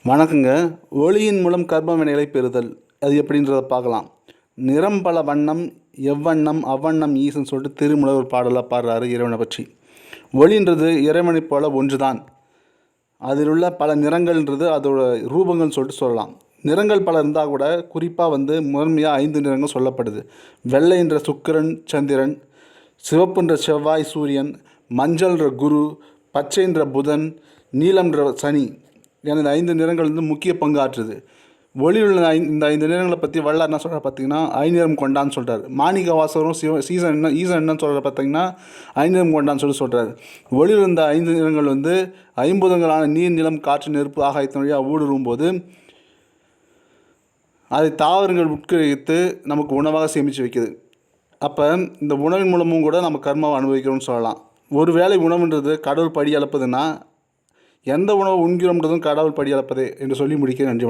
வணக்கங்க. ஒளியின் மூலம் கர்ம வினைகளை பெறுதல் அது எப்படின்றத பார்க்கலாம். நிறம் பல வண்ணம் எவ்வண்ணம் அவ்வண்ணம் ஈசன் சொல்லிட்டு திருமூலர் ஒரு பாடலாக பாடுறாரு இறைவனை பற்றி. ஒளின்றது இறைவனைப் போல ஒன்று தான். அதில் உள்ள பல நிறங்கள்ன்றது அதோட ரூபங்கள்னு சொல்லிட்டு சொல்லலாம். நிறங்கள் பல இருந்தால் கூட குறிப்பாக முதன்மையாக 5 நிறங்கள் சொல்லப்படுது. வெள்ளைன்ற சுக்கிரன் சந்திரன், சிவப்புன்ற செவ்வாய் சூரியன், மஞ்சள்ன்ற குரு, பச்சைன்ற புதன், நீலம்ன்ற சனி என இந்த 5 நிறங்கள் முக்கிய பங்கு ஆற்றுது. ஒளியில் உள்ள இந்த 5 நிறங்களை பற்றி வள்ளலார் என்ன சொல்கிறார் பார்த்தீங்கன்னா, ஐநிறம் கொண்டான்னு சொல்கிறார். மாணிக்க வாசகரும் ஈசன் என்னன்னு சொல்கிறார் பார்த்தீங்கன்னா, ஐநிறம் கொண்டான்னு சொல்கிறார். ஒளியில் இருந்த 5 நிறங்கள் ஐம்பூதங்களான நீர் நிலம் காற்று நெருப்பு ஆகாயத்தின் வழியாக ஊடுருவும் போது அதை தாவரங்கள் உட்கரித்து நமக்கு உணவாக சேமித்து வைக்குது. அப்போ இந்த உணவின் மூலமும் கூட நம்ம கர்மாவை அனுபவிக்கிறோம்னு சொல்லலாம். ஒருவேளை உணவுன்றது கடவுள் படி அளப்பதுன்னா எந்த உணவு உண்கிறோம்ன்றதும் கடவுள் படி அளப்பதே என்று சொல்லி முடிக்க நன்றி.